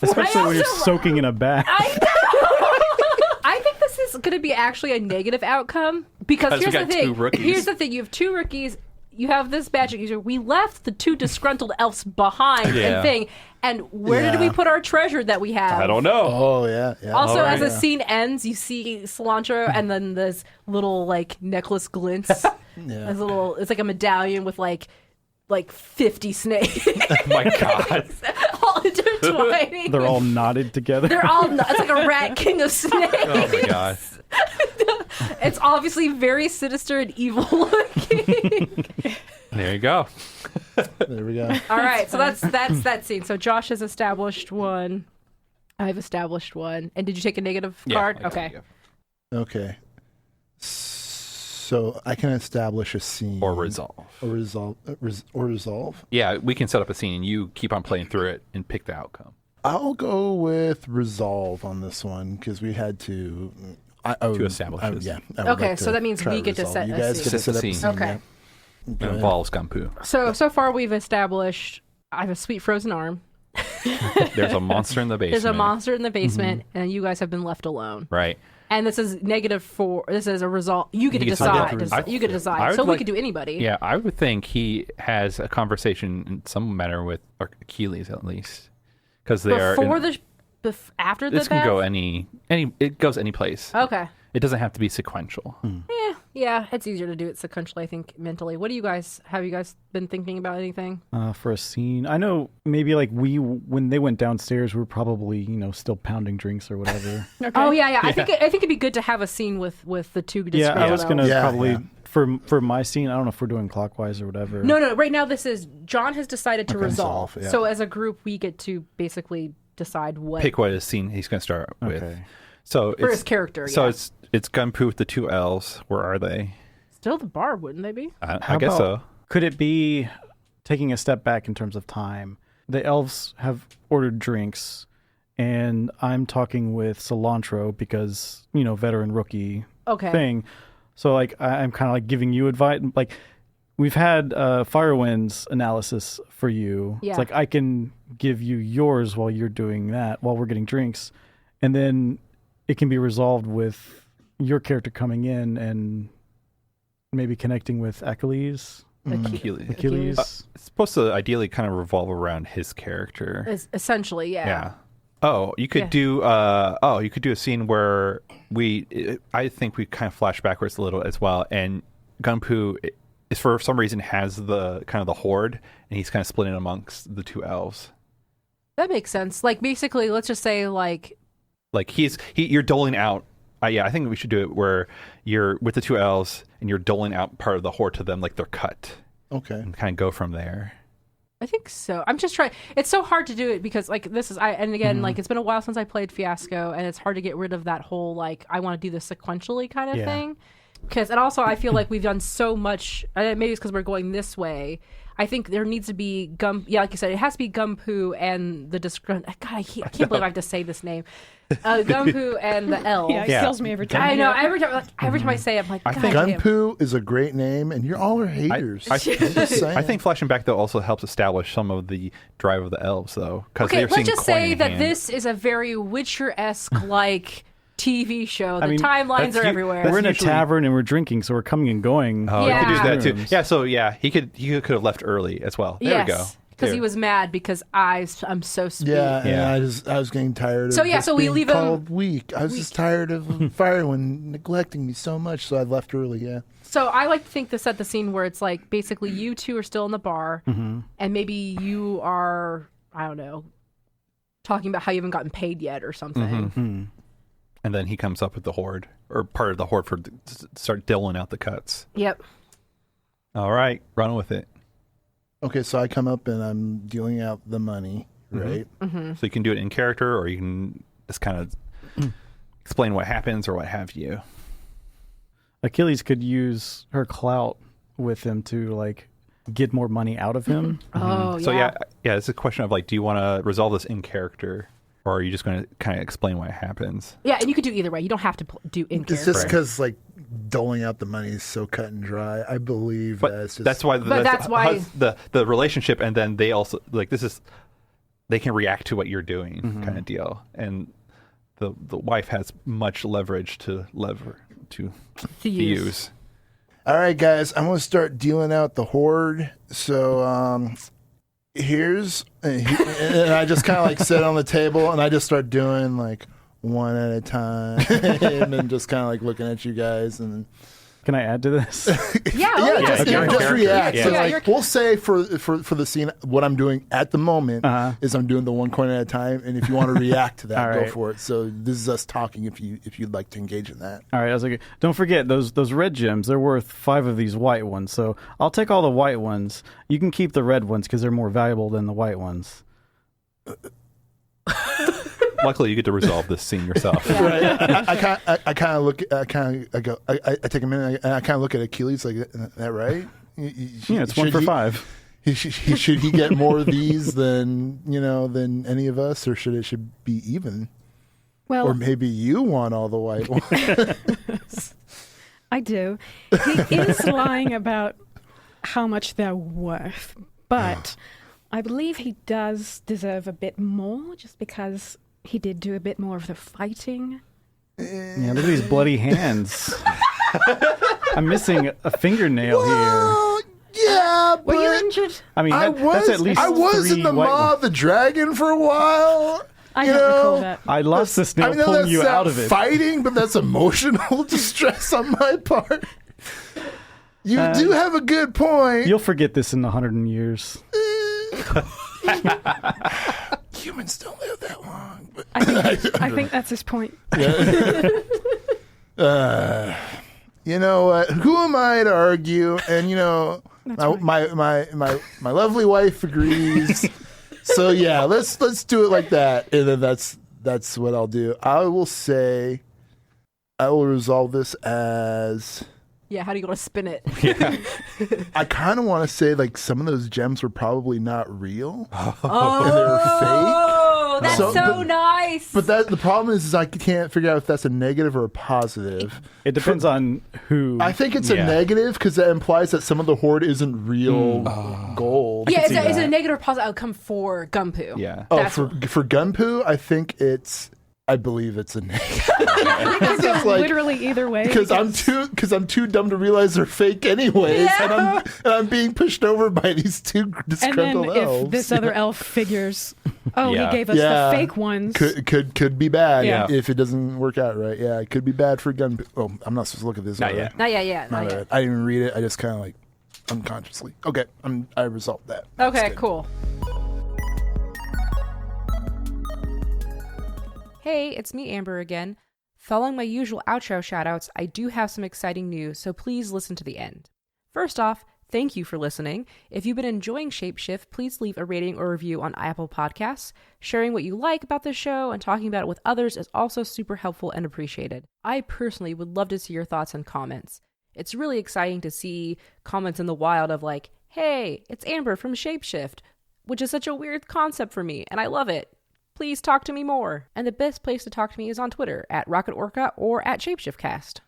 Especially when you're also- soaking in a bath. I know. I think this is going to be actually a negative outcome because we here's the got thing. two rookies. Here's the thing. You have two rookies. You have this magic user. We left the two disgruntled elves behind Yeah. and thing. And where did we Yeah. a treasure that we have? I don't know. Oh yeah, yeah. Also, All as right. the scene ends, you see cilantro, and then this little like necklace glints. Yeah. This little, it's like a medallion with like 50 snakes Oh my God. all intertwining. They're all knotted together. They're all. It's like a rat king of snakes. Oh my God. It's obviously very sinister and evil looking. There you go. There we go. All right, so that's that scene. So Josh has established one. I've established one. And did you take a negative card? Yeah, Okay. Okay. So I can establish a scene Or resolve. or resolve. Yeah, we can set up a scene and you keep on playing through it and pick the outcome. I'll go with resolve on this one because we had to. To establish this. Yeah. I would Okay, like so to that means try we get to resolve. set You a guys scene. get to Set the set up a scene. scene. Okay. Yeah. It involves Gunpoo. So far we've established I have a sweet frozen arm. There's a monster in the basement. There's a monster in the basement, and you guys have been left alone. Right. And this is -4. This is a result. You get to You get to decide. decide. You get to I decide. would So we like- could do anybody. Yeah, I would think he has a conversation in some manner with Achilles at least, because they are. After the This can bath? go any. It goes any place. Okay. It doesn't have to be sequential. Yeah, it's easier to do it sequentially, I think, mentally. What do you guys, have you guys been thinking about anything? For a scene, I know maybe like when they went downstairs, we were probably still pounding drinks or whatever. Okay. Oh, yeah. I think it'd be good to have a scene with the two Yeah, I was gonna Yeah, probably yeah. for my scene. I don't know if we're doing clockwise or whatever. No, right now this is, John has decided to Okay. resolve. Resolve, yeah. So as a group, we get to basically decide what, Pick what scene he's going to start with. Okay. So for it's, his character, So yeah. it's Gunpoo with the two L's. Where are they? Still the bar, wouldn't they be? I guess so. Could it be taking a step back in terms of time? The elves have ordered drinks, and I'm talking with Cilantro because veteran rookie Okay. thing. So like I'm kind of like giving you advice. Like we've had Firewind's analysis for you. Yeah. It's like I can give you yours while you're doing that while we're getting drinks, and then it can be resolved with your character coming in and maybe connecting with Achilles. Achilles. It's supposed to ideally kind of revolve around his character. Essentially, yeah. Yeah. Oh, you could do. You could do a scene where I think we kind of flash backwards a little as well, and Gunpoo is for some reason has the kind of the horde, and he's kind of splitting amongst the two elves. That makes sense. Like, basically, let's just say, like you're doling out. I think we should do it where you're with the two elves and you're doling out part of the horde to them, like they're cut. Okay. And kind of go from there. I think so. I'm just trying. It's so hard to do it because, like, and again, like, it's been a while since I played Fiasco, and it's hard to get rid of that whole, like, I want to do this sequentially kind of thing. And also, I feel like we've done so much, maybe it's because we're going this way. I think there needs to be like you said, it has to be Gumpu and the God, I can't believe I have to say this name. Gumpu and the elves. Yeah, it kills me every time. I know. Every time I say it, I'm like, I God think damn. Gunpoo is a great name, and you're all are haters. I Just saying. I think flashing back though also helps establish some of the drive of the elves though, because Okay, let's just say that this is a very Witcher-esque like TV show. The timelines are everywhere. We're in a usually- tavern and we're drinking, so we're coming and going. Oh, Yeah. you could do that too. Rooms. Yeah, so he could have left early as well. There we go. Because he was mad because I'm so sweet. Yeah, Yeah. and I was getting tired of So, yeah, just so we being leave him called weak. I was just tired of Firewind neglecting me so much, so I left early, yeah. So I like to think to set the scene where it's like basically you two are still in the bar, and maybe you are, I don't know, talking about how you haven't gotten paid yet or something. And then he comes up with the horde, or part of the horde, to start dilling out the cuts. Yep. All right, run with it. Okay, so I come up and I'm dealing out the money, right? So you can do it in character, or you can just kind of explain what happens or what have you. Achilles could use her clout with him to like get more money out of him. Oh, So yeah. it's a question of like, do you want to resolve this in character, or are you just going to kind of explain what happens? Yeah, and you could do either way. You don't have to do in It's character. just because, like, doling out the money is so cut and dry. I believe But that it's just... that's why that's why- the relationship, and then they also like they can react to what you're doing, kind of deal, and the wife has much leverage to use. All right, guys, I'm going to start dealing out the horde. So here's... and I just kind of, like, sit on the table, and I just start doing, like, one at a time, and just kind of, like, looking at you guys, and... Can I add to this? Yeah, Yeah, Yeah, just, you're in just character. react. Yeah. So, Yeah, like, you're- we'll say for the scene, what I'm doing at the moment is I'm doing the one coin at a time, and if you want to react to that, All go right. for it. So this is us talking. If you'd like to engage in that. All right, I was like, don't forget those red gems. They're worth 5 of these white ones. So I'll take all the white ones. You can keep the red ones because they're more valuable than the white ones. Luckily, you get to resolve this scene yourself. Right. I kind of look. I take a minute. And I kind of look at Achilles like, is that right? Yeah, it's 1 for 5. Should he get more of these than any of us, or should it be even? Well, Or maybe you want all the white ones. I do. He is lying about how much they're worth, but I believe he does deserve a bit more just because he did do a bit more of the fighting. Yeah, look at these bloody hands. I'm missing a fingernail here. Well, yeah, Were you but injured? I mean, I that's at least I was 3 in the white Maw ones. of the Dragon for a while. I you don't know, recall that. I lost this nail I know pulling that's you not out of it. fighting, but that's emotional distress on my part. You do have a good point. You'll forget this in 100 years. Humans don't live that long. But I think that's his point. you know what? Who am I to argue? And That's my lovely wife agrees. So yeah, let's do it like that, and then that's what I'll do. I will say, I will resolve this as. Yeah, how do you want to spin it? I kind of want to say like some of those gems were probably not real, Oh, and they were that's So- so, but- nice. fake. But the problem is I can't figure out if that's a negative or a positive. It depends on who. I think it's a Yeah. negative because that implies that some of the horde isn't real gold. yeah, is see it a that. negative or positive outcome for Gumpu? Yeah. Oh, That's- for Gunpoo, I believe it's a negative. It's It's like- literally either way. Because I'm too dumb to realize they're fake anyways, Yeah. and I'm being pushed over by these two And then disgruntled elves. if this other elf figures, oh, Yeah. he gave us Yeah. the fake ones. could be bad Yeah. if it doesn't work out right. Yeah, it could be bad for Gunpoo. Oh, I'm not supposed to look at this. Not are I? yet. Not yet, My not bad. yet. I didn't even read it. I just kind of like unconsciously. Okay, I resolved that. Okay, That's good. cool. Hey, it's me, Amber, again. Following my usual outro shoutouts, I do have some exciting news, so please listen to the end. First off, thank you for listening. If you've been enjoying Shapeshift, please leave a rating or review on Apple Podcasts. Sharing what you like about the show and talking about it with others is also super helpful and appreciated. I personally would love to see your thoughts and comments. It's really exciting to see comments in the wild of like, hey, it's Amber from Shapeshift, which is such a weird concept for me, and I love it. Please talk to me more. And the best place to talk to me is on Twitter, at RocketOrca or at ShapeshiftCast.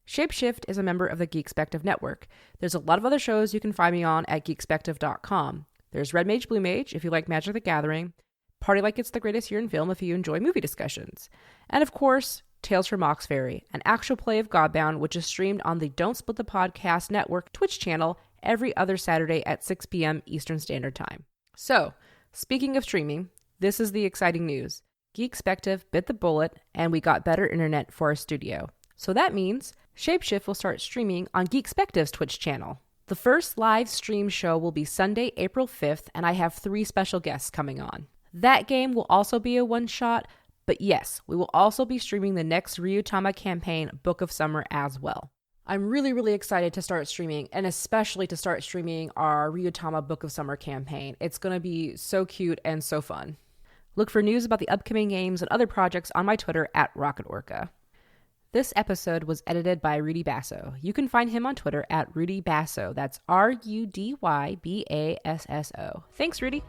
Shapeshift is a member of the Geekspective Network. There's a lot of other shows you can find me on at geekspective.com. There's Red Mage, Blue Mage, if you like Magic the Gathering, Party Like It's the Greatest Year in Film if you enjoy movie discussions, and of course, Tales from Mox Fairy, an actual play of Godbound, which is streamed on the Don't Split the Podcast Network Twitch channel every other Saturday at 6 p.m. Eastern Standard Time. So, speaking of streaming, this is the exciting news. Geekspective bit the bullet, and we got better internet for our studio. So that means Shapeshift will start streaming on Geekspective's Twitch channel. The first live stream show will be Sunday, April 5th, and I have 3 special guests coming on. That game will also be a one-shot, but yes, we will also be streaming the next Ryutama campaign, Book of Summer, as well. I'm really, really excited to start streaming, and especially to start streaming our Ryutama Book of Summer campaign. It's going to be so cute and so fun. Look for news about the upcoming games and other projects on my Twitter at RocketOrca. This episode was edited by Rudy Basso. You can find him on Twitter at Rudy Basso. That's RUDYBASSO. Thanks, Rudy.